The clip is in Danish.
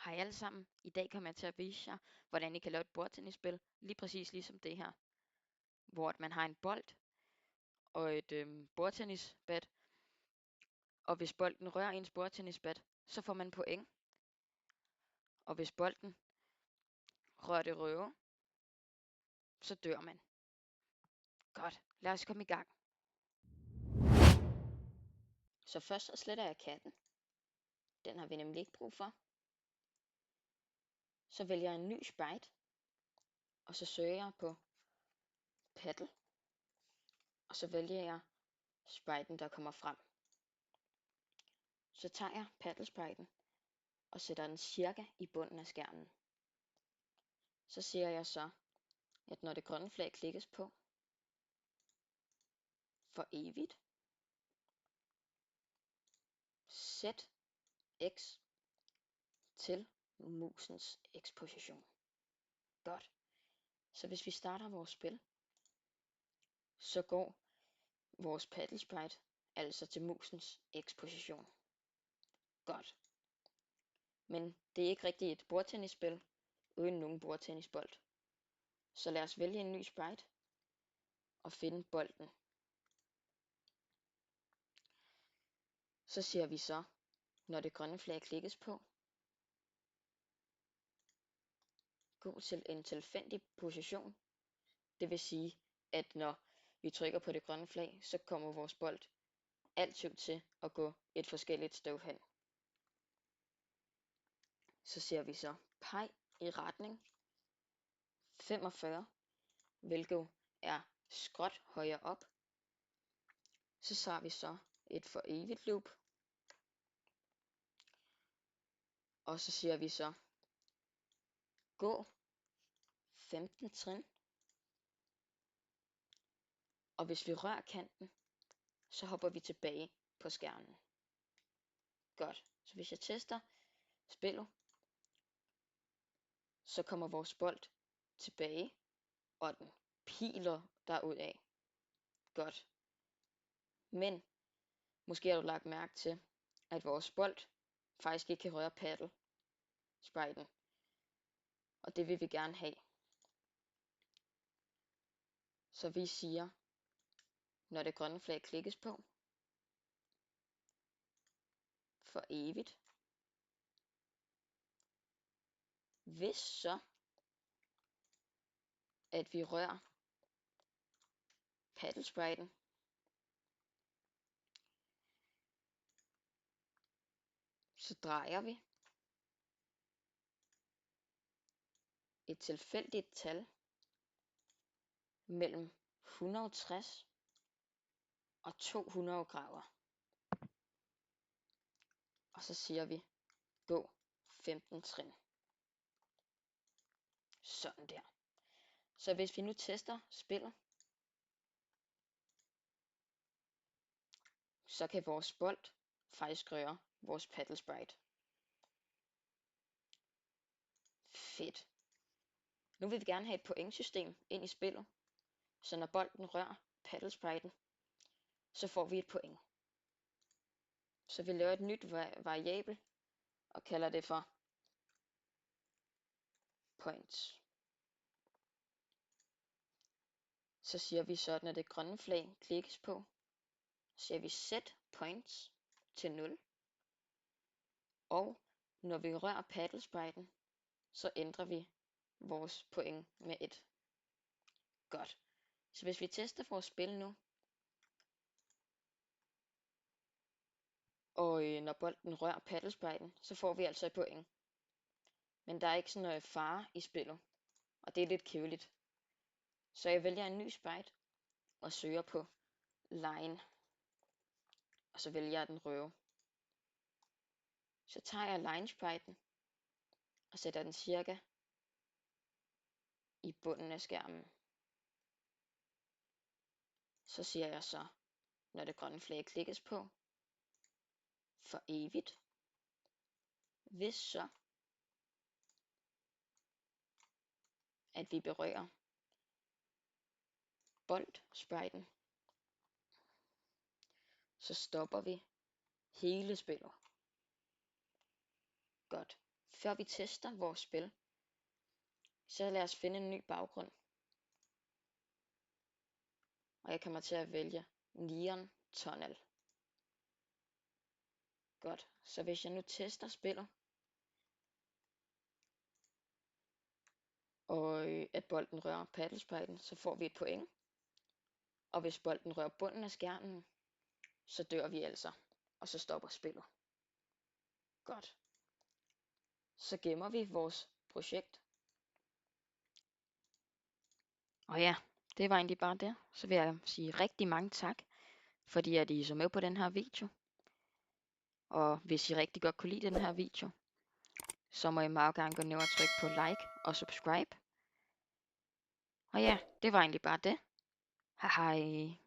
Hej alle sammen. I dag kommer jeg til at vise jer, hvordan I kan lave et bordtennisspil, lige præcis ligesom det her, hvor man har en bold og et bordtennisbat, og hvis bolden rører ens bordtennisbat, så får man point, og hvis bolden rører det røde, så dør man. Godt, lad os komme i gang. Så først så sletter jeg katten. Den har vi nemlig ikke brug for. Så vælger jeg en ny sprite, og så søger jeg på paddle, og så vælger jeg spriten, der kommer frem. Så tager jeg paddle-spriten og sætter den cirka i bunden af skærmen. Så siger jeg så, at når det grønne flag klikkes på, for evigt, sæt X til musens X-position. Godt. Så hvis vi starter vores spil, så går vores paddle sprite altså til musens X-position. Godt. Men det er ikke rigtig et bordtennisspil uden nogen bordtennisbold. Så lad os vælge en ny sprite og finde bolden. Så siger vi så, når det grønne flag klikkes på, gå til en tilfældig position. Det vil sige, at når vi trykker på det grønne flag, så kommer vores bold altid til at gå et forskelligt sted hen. Så ser vi så peg i retning 45, hvilket er skråt højre op. Så tager vi så et for evigt loop, og så siger vi så gå 15 trin, og hvis vi rører kanten, så hopper vi tilbage på skærmen. Godt, så hvis jeg tester spillet, så kommer vores bold tilbage, og den piler derudad. Godt. Men måske har du lagt mærke til, at vores bold faktisk ikke kan røre paddle spriten, og det vil vi gerne have. Så vi siger, når det grønne flag klikkes på, for evigt. Hvis så, at vi rører paddle spriten, så drejer vi et tilfældigt tal mellem 160 og 200 grader. Og så siger vi, gå 15 trin. Sådan der. Så hvis vi nu tester spillet, så kan vores bold faktisk røre vores paddle sprite. Fedt. Nu vil vi gerne have et pointsystem ind i spillet, så når bolden rører paddle spriten, så får vi et point. Så vi laver et nyt variabel og kalder det for points. Så siger vi så, at når det grønne flag klikkes på, så siger vi set points til 0. Og når vi rører paddle spriten, så ændrer vi vores point med 1. Godt. Så hvis vi tester vores spil nu, og når bolden rører paddle spriten, så får vi altså et point. Men der er ikke sådan noget fare i spillet, og det er lidt kedeligt. Så jeg vælger en ny sprite og søger på line, og så vælger jeg den røde. Så tager jeg line spriten og sætter den cirka i bunden af skærmen. Så siger jeg så, når det grønne flag klikkes på, for evigt. Hvis så, at vi berører boldspriten, så stopper vi hele spillet. Godt. før vi tester vores spil, så lad os finde en ny baggrund. Og jeg kommer til at vælge Neon Tunnel. Godt, så hvis jeg nu tester spillet, og at bolden rører paddlespejden, så får vi et point. Og hvis bolden rører bunden af skærmen, så dør vi altså, og så stopper spillet. Godt. Så gemmer vi vores projekt. Og ja, det var egentlig bare det. Så vil jeg sige rigtig mange tak, fordi at I så med på den her video. Og hvis I rigtig godt kunne lide den her video, så må I meget gerne gå ned og trykke på like og subscribe. Og ja, det var egentlig bare det. Hej hej.